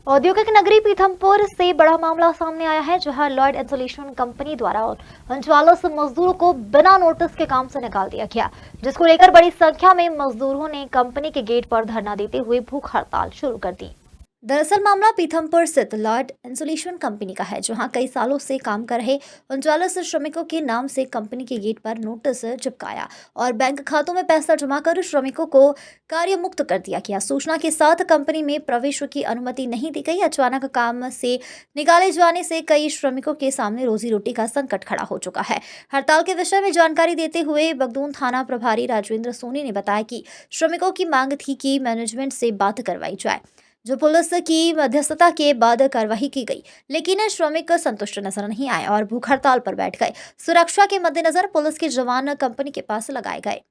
औद्योगिक नगरी पीथमपुर से बड़ा मामला सामने आया है, जहां लॉयड इंसुलेशन कंपनी द्वारा 39 मजदूरों को बिना नोटिस के काम से निकाल दिया गया, जिसको लेकर बड़ी संख्या में मजदूरों ने कंपनी के गेट पर धरना देते हुए भूख हड़ताल शुरू कर दी। दरअसल मामला पीथमपुर स्थित लॉयड इंसुलेशन कंपनी का है, जहां कई सालों से काम कर रहे 39 श्रमिकों के नाम से कंपनी के गेट पर नोटिस चिपकाया और बैंक खातों में पैसा जमा कर श्रमिकों को कार्य मुक्त कर दिया गया। सूचना के साथ कंपनी में प्रवेश की अनुमति नहीं दी गई। अचानक काम से निकाले जाने से कई श्रमिकों के सामने रोजी रोटी का संकट खड़ा हो चुका है। हड़ताल के विषय में जानकारी देते हुए बगदून थाना प्रभारी राजेंद्र सोनी ने बताया कि श्रमिकों की मांग थी कि मैनेजमेंट से बात करवाई जाए, जो पुलिस की मध्यस्थता के बाद कार्रवाई की गई, लेकिन श्रमिक संतुष्ट नजर नहीं आए और भूख हड़ताल पर बैठ गए। सुरक्षा के मद्देनजर पुलिस के जवान कंपनी के पास लगाए गए।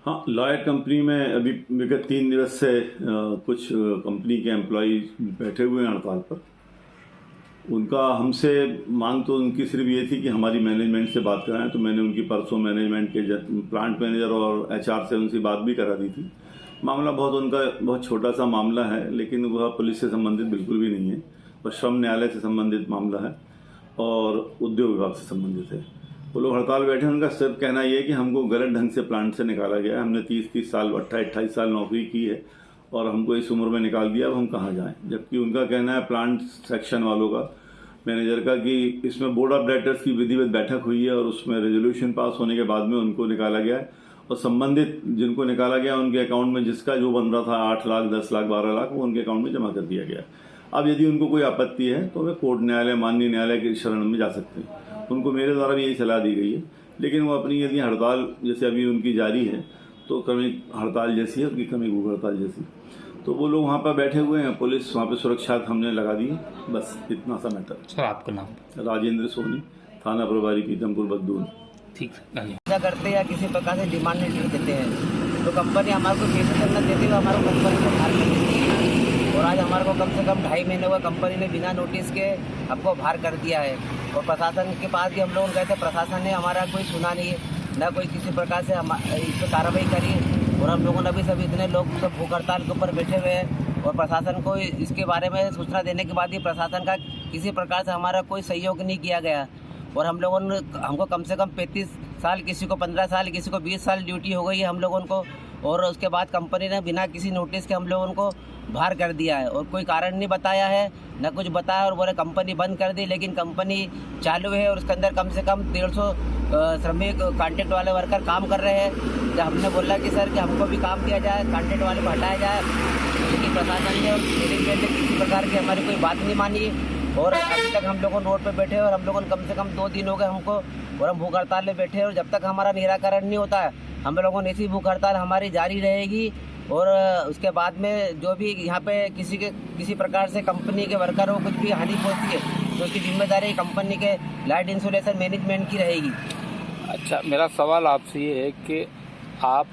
हाँ, लॉयड कंपनी में अभी विगत 3 दिवस से कुछ कंपनी के एम्प्लॉय बैठे हुए हैं हड़ताल पर। उनका हमसे मांग तो उनकी सिर्फ ये थी कि हमारी मैनेजमेंट से बात कराएं, तो मैंने उनकी परसों मैनेजमेंट के प्लांट मैनेजर और एचआर से उनसे बात भी करा दी थी। मामला उनका बहुत छोटा सा मामला है, लेकिन वह पुलिस से संबंधित बिल्कुल भी नहीं है। वह श्रम न्यायालय से संबंधित मामला है और उद्योग विभाग से संबंधित है। वो लोग हड़ताल बैठे, उनका सिर्फ कहना यह है कि हमको गलत ढंग से प्लांट से निकाला गया है। हमने 30 साल 28 साल नौकरी की है और हमको इस उम्र में निकाल दिया, अब हम कहाँ जाएं। जबकि उनका कहना है प्लांट सेक्शन वालों का, मैनेजर का, कि इसमें बोर्ड ऑफ डायरेक्टर्स की विधिवत बैठक हुई है और उसमें रेजोल्यूशन पास होने के बाद में उनको निकाला गया है और संबंधित जिनको निकाला गया उनके अकाउंट में जिसका जो बन रहा था 8 लाख 10 लाख 12 लाख वो उनके अकाउंट में जमा कर दिया गया। अब यदि उनको कोई आपत्ति है तो वे कोर्ट न्यायालय, माननीय न्यायालय की शरण में जा सकते हैं। उनको मेरे द्वारा भी यही सलाह दी गई है, लेकिन वो अपनी यदि हड़ताल जैसे अभी उनकी जारी है तो क्रमिक हड़ताल जैसी है, उनकी क्रमिक भूख हड़ताल जैसी, तो वो लोग वहाँ पर बैठे हुए हैं। पुलिस वहाँ पे सुरक्षा हमने लगा दी है। बस इतना सा मैटर। सर आपका नाम? राजेंद्र सोनी, थाना प्रभारी पीथमपुर बगदून। ठीक है, ऐसा करते या किसी प्रकार से डिमांड नहीं देते हैं तो कंपनी हमारे को पैसे करना देती है, हमारे को कंपनी को बाहर कर देती है। और आज हमारे को कम से कम 2.5 महीने हुआ कंपनी ने बिना नोटिस के हमको बाहर कर दिया है। और प्रशासन के पास भी हम लोग गए थे, प्रशासन ने हमारा कोई सुना नहीं है, न कोई किसी प्रकार से इस पर कार्रवाई करी। और हम लोगों ने भी सब इतने लोग सब भूख हड़ताल के ऊपर बैठे हुए हैं और प्रशासन को इसके बारे में सूचना देने के बाद ही प्रशासन का किसी प्रकार से हमारा कोई सहयोग नहीं किया गया। और हम लोगों ने हमको कम से कम 35 साल, किसी को 15 साल, किसी को 20 साल ड्यूटी हो गई है हम लोगों को। और उसके बाद कंपनी ने बिना किसी नोटिस के हम लोगों को बाहर कर दिया है और कोई कारण नहीं बताया है, न कुछ बताया, और बोले कंपनी बंद कर दी। लेकिन कंपनी चालू है और उसके अंदर कम से कम 150 श्रमिक कॉन्ट्रैक्ट वाले वर्कर काम कर रहे हैं। जब हमने बोला कि सर कि हमको भी काम दिया जाए, कॉन्ट्रैक्ट वाले को हटाया जाए, लेकिन प्रशासन ने और मैनेजमेंट ने किसी प्रकार की हमारी कोई बात नहीं मानी। और अभी तक हम लोगों रोड पे बैठे और हम लोगों ने कम से कम 2 दिन हो गए हमको, और हम भूख हड़ताल में बैठे। और जब तक हमारा निराकरण नहीं होता है हम लोगों ने ऐसी भूख हड़ताल हमारी जारी रहेगी। और उसके बाद में जो भी यहाँ पे किसी प्रकार से कंपनी के वर्कर को कुछ भी हानि पहुँचती है तो उसकी जिम्मेदारी कंपनी के लॉयड इंसुलेशन मैनेजमेंट की रहेगी। अच्छा, मेरा सवाल आपसे ये है कि आप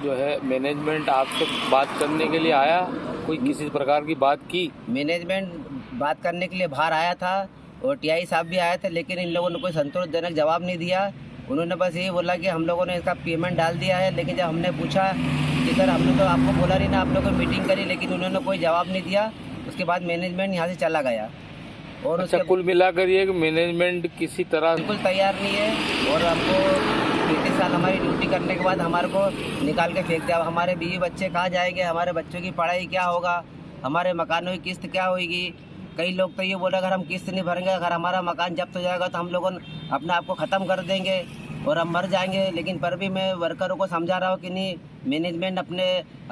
जो है मैनेजमेंट आपसे बात करने के लिए आया, कोई किसी प्रकार की बात की? मैनेजमेंट बात करने के लिए बाहर आया था और टीआई साहब भी आए थे, लेकिन इन लोगों ने कोई संतोषजनक जवाब नहीं दिया। उन्होंने बस यही बोला कि हम लोगों ने इसका पेमेंट डाल दिया है। लेकिन जब हमने पूछा कि सर हमने तो आपको बोला नहीं ना, आपने कोई मीटिंग करी, लेकिन उन्होंने कोई जवाब नहीं दिया। उसके बाद मैनेजमेंट यहाँ से चला गया। और अच्छा, कुल मिलाकर ये कि मैनेजमेंट किसी तरह बिल्कुल तैयार नहीं है और हमको 33 साल हमारी ड्यूटी करने के बाद हमारे को निकाल के फेंक दिया। अब हमारे बीवी बच्चे कहाँ जाएंगे, हमारे बच्चों की पढ़ाई क्या होगा, हमारे मकानों की किस्त क्या होगी। कई लोग तो ये बोले अगर हम किस्त नहीं भरेंगे, अगर हमारा मकान जब्त हो जाएगा तो हम लोग अपने आप को ख़त्म कर देंगे और हम मर जाएंगे। लेकिन पर भी मैं वर्करों को समझा रहा हूँ कि नहीं, मैनेजमेंट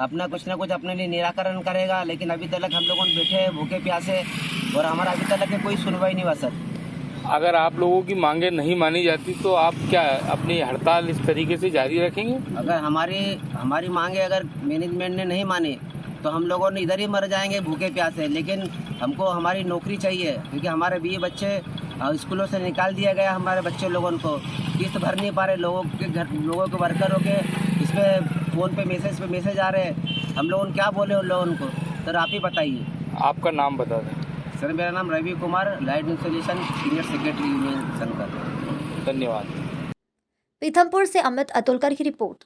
अपना कुछ ना कुछ अपने लिए निराकरण करेगा। लेकिन अभी तक हम लोगों बैठे हैं भूखे प्यासे और हमारा अभी तक कोई सुनवाई नहीं हुआ। सर अगर आप लोगों की मांगे नहीं मानी जाती तो आप क्या अपनी हड़ताल इस तरीके से जारी रखेंगे? अगर हमारी मांगे अगर मैनेजमेंट ने नहीं मानी तो हम लोगों ने इधर ही मर जाएंगे भूखे प्यासे। लेकिन हमको हमारी नौकरी चाहिए, क्योंकि हमारे बीवी बच्चे स्कूलों से निकाल दिया गया। हमारे बच्चे लोगों को किस्त भर नहीं पा रहे, लोगों के वर्करों के इस पर फ़ोन पे मैसेज आ रहे हैं। हम लोगों ने क्या बोले उन लोगों को, सर आप ही बताइए। आपका नाम बता दें। सर मेरा नाम Ravi Kumar, Lloyd insulation senior secretary union संघ। धन्यवाद। पीथमपुर से अमित अतुलकर की रिपोर्ट।